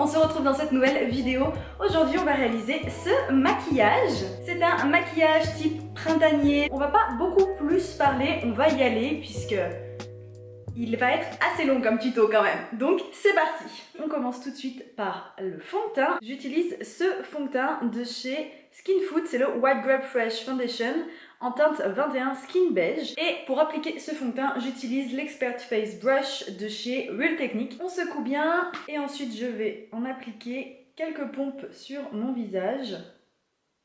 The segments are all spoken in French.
se retrouve dans cette nouvelle vidéo. Aujourd'hui on va réaliser ce maquillage. C'est un maquillage type printanier. On va pas beaucoup plus parler, on va y aller puisque il va être assez long comme tuto quand même. Donc c'est parti. On commence tout de suite par le fond de teint. J'utilise ce fond de teint de chez Skin Food, c'est le White Grape Fresh Foundation en teinte 21 Skin Beige. Et pour appliquer ce fond de teint, j'utilise l'Expert Face Brush de chez Real Technique. On secoue bien et ensuite je vais en appliquer quelques pompes sur mon visage.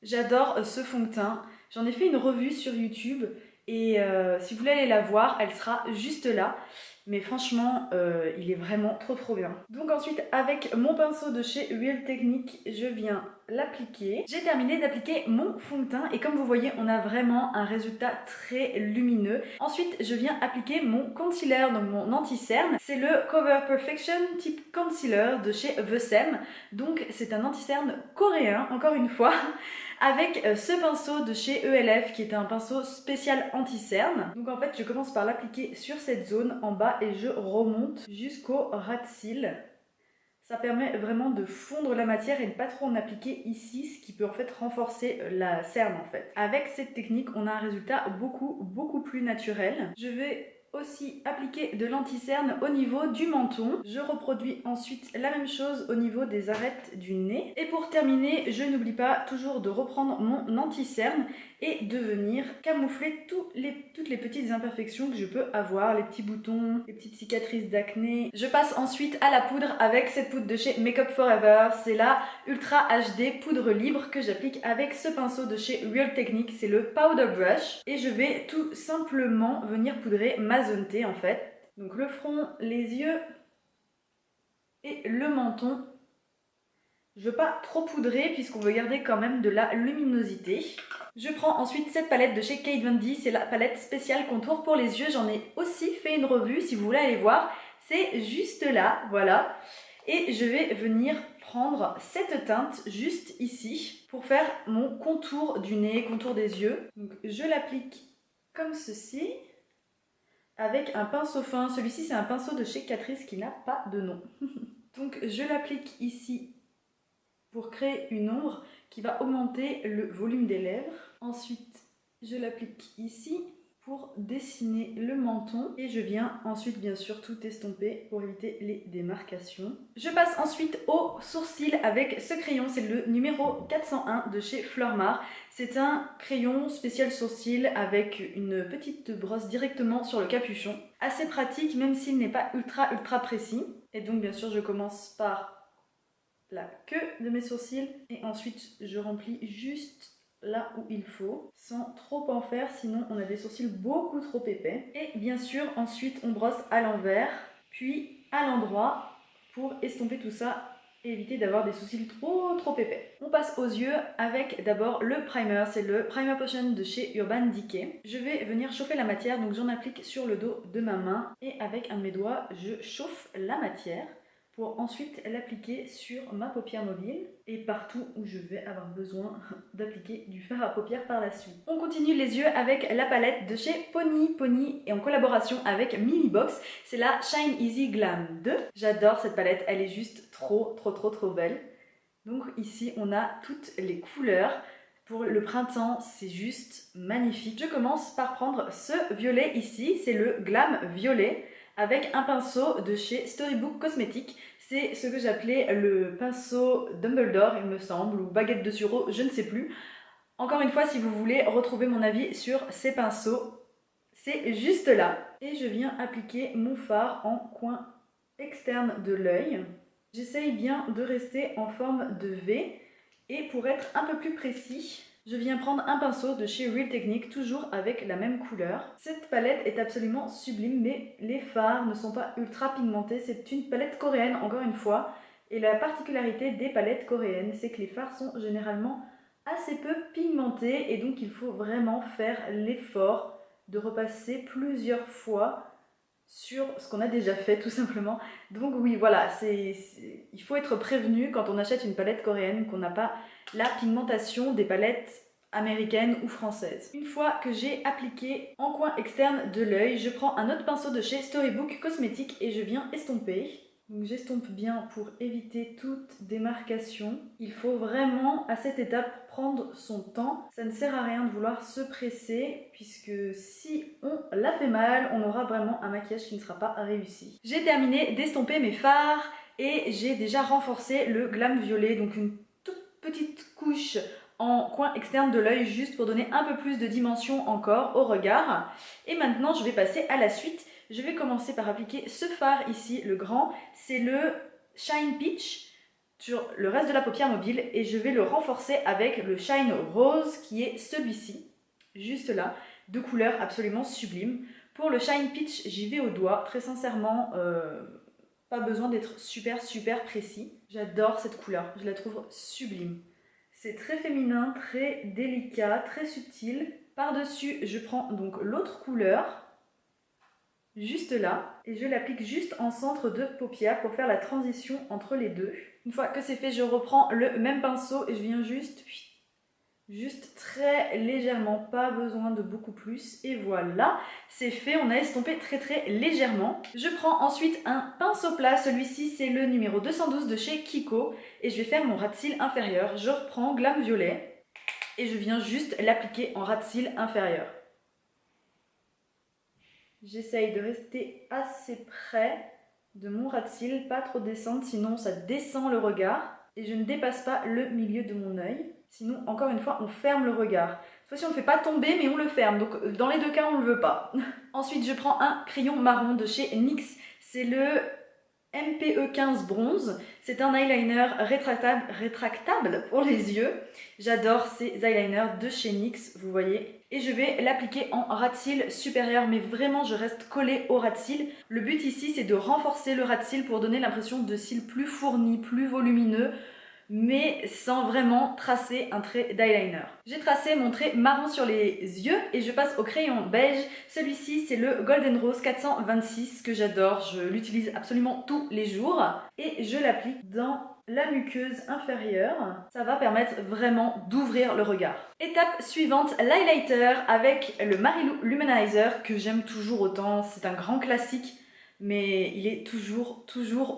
J'adore ce fond de teint. J'en ai fait une revue sur YouTube et si vous voulez aller la voir, elle sera juste là. Mais franchement, il est vraiment trop bien. Donc ensuite, avec mon pinceau de chez Real Technique, je viens l'appliquer. J'ai terminé d'appliquer mon fond de teint et comme vous voyez, on a vraiment un résultat très lumineux. Ensuite, je viens appliquer mon concealer, donc mon anti-cerne. C'est le Cover Perfection type concealer de chez The Sem. Donc c'est un anti-cerne coréen, encore une fois. Avec ce pinceau de chez ELF qui est un pinceau spécial anti-cerne. Donc en fait je commence par l'appliquer sur cette zone en bas et je remonte jusqu'au ras de cils. Ça permet vraiment de fondre la matière et de pas trop en appliquer ici, ce qui peut en fait renforcer la cerne en fait. Avec cette technique on a un résultat beaucoup plus naturel. Je vais aussi appliquer de l'anti-cerne au niveau du menton. Je reproduis ensuite la même chose au niveau des arêtes du nez. Et pour terminer, je n'oublie pas toujours de reprendre mon anti-cerne et de venir camoufler toutes les petites imperfections que je peux avoir, les petits boutons, les petites cicatrices d'acné. Je passe ensuite à la poudre avec cette poudre de chez Make Up Forever. C'est la Ultra HD poudre libre que j'applique avec ce pinceau de chez Real Technique. C'est le Powder Brush. Et je vais tout simplement venir poudrer ma zone T en fait. Donc le front, les yeux et le menton. Je veux pas trop poudrer puisqu'on veut garder quand même de la luminosité. Je prends ensuite cette palette de chez Kate Von D, c'est la palette spéciale contour pour les yeux. J'en ai aussi fait une revue si vous voulez aller voir. C'est juste là, voilà. Et je vais venir prendre cette teinte juste ici pour faire mon contour du nez, contour des yeux. Donc je l'applique comme ceci avec un pinceau fin. Celui-ci c'est un pinceau de chez Catrice qui n'a pas de nom. Donc je l'applique ici pour créer une ombre qui va augmenter le volume des lèvres. Ensuite, je l'applique ici pour dessiner le menton. Et je viens ensuite, bien sûr, tout estomper pour éviter les démarcations. Je passe ensuite au sourcil avec ce crayon. C'est le numéro 401 de chez Flormar. C'est un crayon spécial sourcil avec une petite brosse directement sur le capuchon. Assez pratique, même s'il n'est pas ultra précis. Et donc, bien sûr, je commence par la queue de mes sourcils et ensuite je remplis juste là où il faut sans trop en faire, sinon on a des sourcils beaucoup trop épais. Et bien sûr ensuite on brosse à l'envers puis à l'endroit pour estomper tout ça et éviter d'avoir des sourcils trop épais. On passe aux yeux avec d'abord le primer, c'est le Primer Potion de chez Urban Decay. Je vais venir chauffer la matière, donc j'en applique sur le dos de ma main et avec un de mes doigts je chauffe la matière pour ensuite l'appliquer sur ma paupière mobile et partout où je vais avoir besoin d'appliquer du fard à paupières par la suite. On continue les yeux avec la palette de chez Pony et en collaboration avec Mimibox, c'est la Shine Easy Glam 2. J'adore cette palette, elle est juste trop belle. Donc ici on a toutes les couleurs. Pour le printemps, c'est juste magnifique. Je commence par prendre ce violet ici, c'est le Glam Violet, avec un pinceau de chez Storybook Cosmetics. C'est ce que j'appelais le pinceau Dumbledore, il me semble, ou baguette de sureau, je ne sais plus. Encore une fois, si vous voulez retrouver mon avis sur ces pinceaux, c'est juste là. Et je viens appliquer mon fard en coin externe de l'œil. J'essaye bien de rester en forme de V. Et pour être un peu plus précis, je viens prendre un pinceau de chez Real Technique, toujours avec la même couleur. Cette palette est absolument sublime, mais les fards ne sont pas ultra pigmentés. C'est une palette coréenne, encore une fois. Et la particularité des palettes coréennes, c'est que les fards sont généralement assez peu pigmentés. Et donc il faut vraiment faire l'effort de repasser plusieurs fois sur ce qu'on a déjà fait tout simplement. Donc oui, voilà, il faut être prévenu quand on achète une palette coréenne qu'on n'a pas la pigmentation des palettes américaines ou françaises. Une fois que j'ai appliqué en coin externe de l'œil, je prends un autre pinceau de chez Storybook Cosmetics et je viens estomper. Donc j'estompe bien pour éviter toute démarcation. Il faut vraiment à cette étape prendre son temps. Ça ne sert à rien de vouloir se presser puisque si on la fait mal, on aura vraiment un maquillage qui ne sera pas réussi. J'ai terminé d'estomper mes fards et j'ai déjà renforcé le glam violet, donc une toute petite couche en coin externe de l'œil juste pour donner un peu plus de dimension encore au regard. Et maintenant je vais passer à la suite. Je vais commencer par appliquer ce fard ici, le grand, c'est le Shine Peach sur le reste de la paupière mobile et je vais le renforcer avec le Shine Rose qui est celui-ci, juste là, de couleur absolument sublime. Pour le Shine Peach, j'y vais au doigt, très sincèrement, pas besoin d'être super précis. J'adore cette couleur, je la trouve sublime. C'est très féminin, très délicat, très subtil. Par-dessus, je prends donc l'autre couleur, juste là, et je l'applique juste en centre de paupière pour faire la transition entre les deux. Une fois que c'est fait, je reprends le même pinceau et je viens juste très légèrement, pas besoin de beaucoup plus, et voilà, c'est fait, on a estompé très légèrement. Je prends ensuite un pinceau plat, celui-ci c'est le numéro 212 de chez Kiko, et je vais faire mon ras de cils inférieur. Je reprends Glam Violet, et je viens juste l'appliquer en ras de cils inférieur. J'essaye de rester assez près de mon ras de cils, pas trop descendre, sinon ça descend le regard. Et je ne dépasse pas le milieu de mon œil. Sinon, encore une fois, on ferme le regard. Cette fois-ci, on ne fait pas tomber, mais on le ferme. Donc, dans les deux cas, on ne le veut pas. Ensuite, je prends un crayon marron de chez NYX. C'est le MPE15 bronze. C'est un eyeliner rétractable pour les yeux. J'adore ces eyeliners de chez NYX, vous voyez. Et je vais l'appliquer en ras de cils supérieur, mais vraiment je reste collée au ras de cils. Le but ici c'est de renforcer le ras de cils pour donner l'impression de cils plus fournis, plus volumineux, mais sans vraiment tracer un trait d'eyeliner. J'ai tracé mon trait marron sur les yeux et je passe au crayon beige. Celui-ci c'est le Golden Rose 426 que j'adore, je l'utilise absolument tous les jours. Et je l'applique dans la muqueuse inférieure, ça va permettre vraiment d'ouvrir le regard. Étape suivante, l'highlighter avec le Marilou Luminizer que j'aime toujours autant, c'est un grand classique mais il est toujours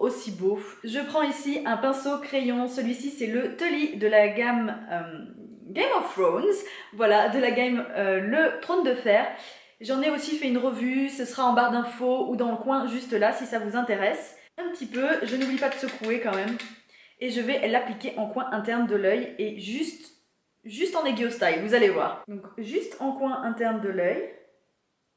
aussi beau. Je prends ici un pinceau crayon, celui-ci c'est le Tully de la gamme Game of Thrones, voilà, de la gamme le Trône de Fer. J'en ai aussi fait une revue, ce sera en barre d'infos ou dans le coin juste là si ça vous intéresse. Un petit peu, je n'oublie pas de secouer quand même. Et je vais l'appliquer en coin interne de l'œil et juste en aiguille style, vous allez voir. Donc juste en coin interne de l'œil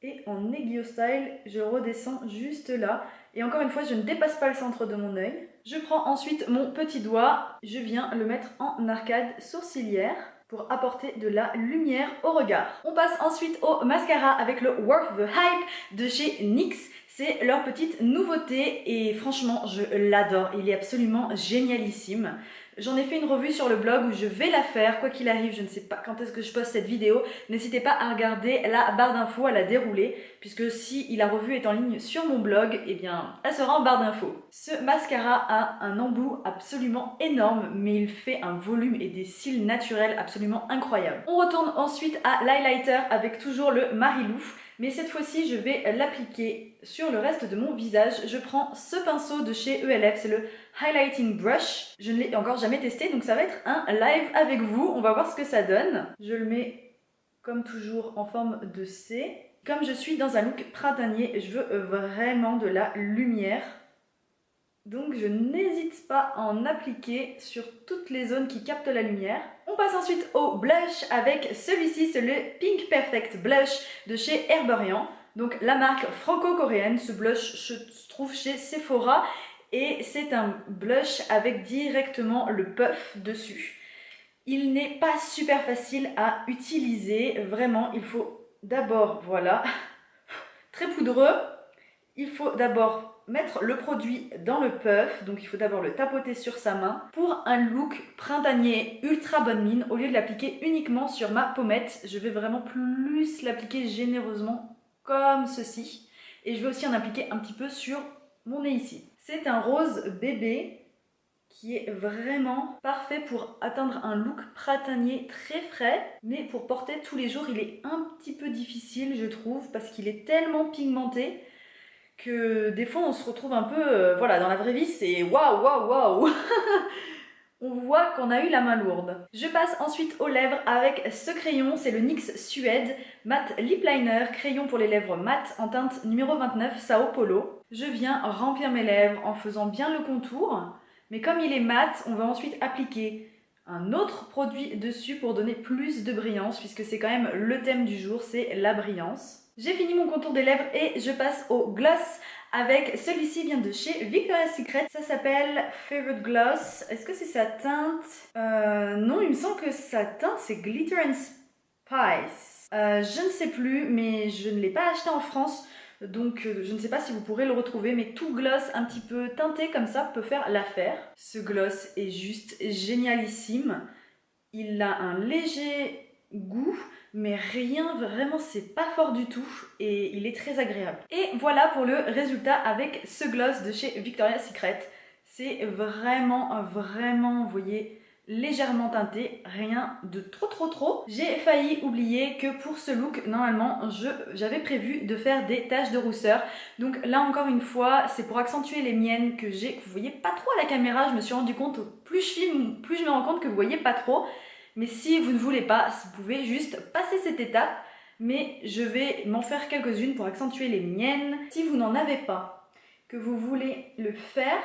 et en aiguille style, je redescends juste là. Et encore une fois, je ne dépasse pas le centre de mon œil. Je prends ensuite mon petit doigt, je viens le mettre en arcade sourcilière pour apporter de la lumière au regard. On passe ensuite au mascara avec le Worth the Hype de chez NYX. C'est leur petite nouveauté et franchement, je l'adore. Il est absolument génialissime. J'en ai fait une revue sur le blog où je vais la faire, quoi qu'il arrive, je ne sais pas quand est-ce que je poste cette vidéo. N'hésitez pas à regarder la barre d'infos, à la dérouler, puisque si la revue est en ligne sur mon blog, eh bien, elle sera en barre d'infos. Ce mascara a un embout absolument énorme, mais il fait un volume et des cils naturels absolument incroyables. On retourne ensuite à l'highlighter avec toujours le Marilou. Mais cette fois-ci, je vais l'appliquer sur le reste de mon visage. Je prends ce pinceau de chez ELF, c'est le Highlighting Brush. Je ne l'ai encore jamais testé, donc ça va être un live avec vous. On va voir ce que ça donne. Je le mets, comme toujours, en forme de C. Comme je suis dans un look printanier, je veux vraiment de la lumière. Donc je n'hésite pas à en appliquer sur toutes les zones qui captent la lumière. On passe ensuite au blush avec celui-ci, c'est le Pink Perfect Blush de chez Herborian. Donc la marque franco-coréenne, ce blush se trouve chez Sephora et c'est un blush avec directement le puff dessus. Il n'est pas super facile à utiliser, vraiment il faut d'abord, voilà, très poudreux, il faut d'abord mettre le produit dans le puff, donc il faut d'abord le tapoter sur sa main pour un look printanier ultra bonne mine. Au lieu de l'appliquer uniquement sur ma pommette, je vais vraiment plus l'appliquer généreusement comme ceci et je vais aussi en appliquer un petit peu sur mon nez ici. C'est un rose bébé qui est vraiment parfait pour atteindre un look printanier très frais, mais pour porter tous les jours il est un petit peu difficile je trouve parce qu'il est tellement pigmenté que des fois on se retrouve un peu, voilà, dans la vraie vie c'est waouh, waouh, waouh. On voit qu'on a eu la main lourde. Je passe ensuite aux lèvres avec ce crayon, c'est le NYX Suède Matte Lip Liner, crayon pour les lèvres mat en teinte numéro 29 Sao Paulo. Je viens remplir mes lèvres en faisant bien le contour, mais comme il est mat, on va ensuite appliquer un autre produit dessus pour donner plus de brillance, puisque c'est quand même le thème du jour, c'est la brillance. J'ai fini mon contour des lèvres et je passe au gloss avec celui-ci vient de chez Victoria's Secret. Ça s'appelle Favorite Gloss. Est-ce que c'est sa teinte? Non, il me semble que sa teinte c'est Glitter and Spice. Je ne sais plus, mais je ne l'ai pas acheté en France. Donc je ne sais pas si vous pourrez le retrouver, mais tout gloss un petit peu teinté comme ça peut faire l'affaire. Ce gloss est juste génialissime. Il a un léger goût, mais rien, vraiment c'est pas fort du tout et il est très agréable. Et voilà pour le résultat avec ce gloss de chez Victoria's Secret. C'est vraiment, vous voyez, légèrement teinté, rien de trop. J'ai failli oublier que pour ce look, normalement, j'avais prévu de faire des taches de rousseur. Donc là encore une fois, c'est pour accentuer les miennes que j'ai, que vous voyez pas trop à la caméra. Je me suis rendu compte, plus je filme, plus je me rends compte que vous voyez pas trop. Mais si vous ne voulez pas, vous pouvez juste passer cette étape. Mais je vais m'en faire quelques-unes pour accentuer les miennes. Si vous n'en avez pas, que vous voulez le faire,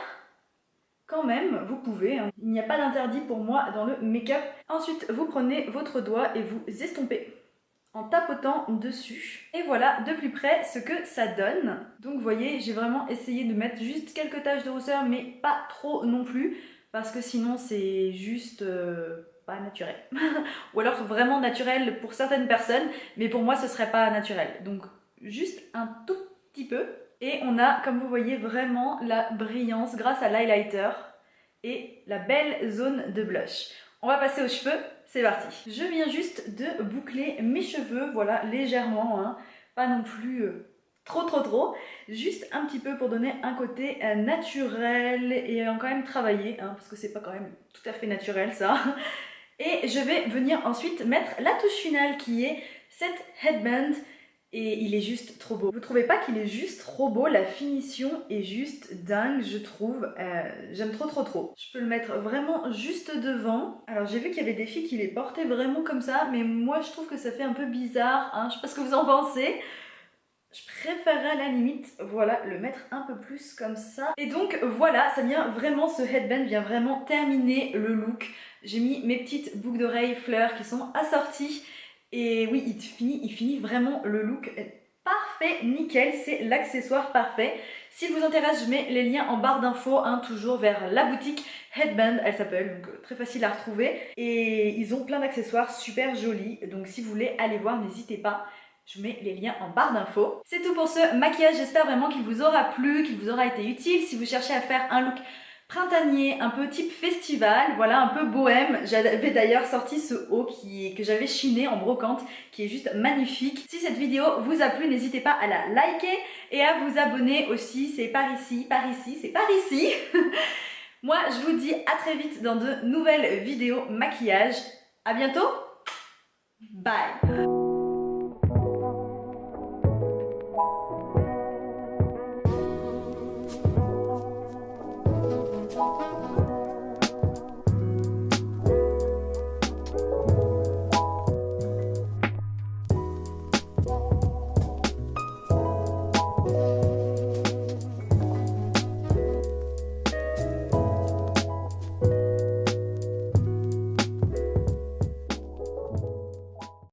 quand même, vous pouvez. Il n'y a pas d'interdit pour moi dans le make-up. Ensuite, vous prenez votre doigt et vous estompez en tapotant dessus. Et voilà de plus près ce que ça donne. Donc vous voyez, j'ai vraiment essayé de mettre juste quelques taches de rousseur, mais pas trop non plus. Parce que sinon c'est juste pas naturel. Ou alors vraiment naturel pour certaines personnes, mais pour moi ce serait pas naturel. Donc juste un tout petit peu. Et on a, comme vous voyez, vraiment la brillance grâce à l'highlighter et la belle zone de blush. On va passer aux cheveux, c'est parti. Je viens juste de boucler mes cheveux, voilà, légèrement, hein, pas non plus trop, juste un petit peu pour donner un côté naturel et quand même travaillé, hein, parce que c'est pas quand même tout à fait naturel ça. Et je vais venir ensuite mettre la touche finale qui est cette headband. Et il est juste trop beau. Vous trouvez pas qu'il est juste trop beau? La finition est juste dingue, je trouve. J'aime trop. Je peux le mettre vraiment juste devant. Alors j'ai vu qu'il y avait des filles qui les portaient vraiment comme ça, mais moi je trouve que ça fait un peu bizarre, hein. Je sais pas ce que vous en pensez. Je préférerais à la limite, voilà, le mettre un peu plus comme ça. Et donc voilà, ça vient vraiment, ce headband vient vraiment terminer le look. J'ai mis mes petites boucles d'oreilles fleurs qui sont assorties. Et oui, il finit vraiment le look parfait, nickel, c'est l'accessoire parfait. S'il vous intéresse, je mets les liens en barre d'infos, hein, toujours vers la boutique Headband, elle s'appelle, donc très facile à retrouver. Et ils ont plein d'accessoires super jolis, donc si vous voulez aller voir, n'hésitez pas. Je mets les liens en barre d'infos. C'est tout pour ce maquillage, j'espère vraiment qu'il vous aura plu, qu'il vous aura été utile. Si vous cherchez à faire un look printanier, un peu type festival, voilà, un peu bohème. J'avais d'ailleurs sorti ce haut que j'avais chiné en brocante, qui est juste magnifique. Si cette vidéo vous a plu, n'hésitez pas à la liker et à vous abonner aussi. C'est par ici, c'est par ici. Moi, je vous dis à très vite dans de nouvelles vidéos maquillage. À bientôt. Bye.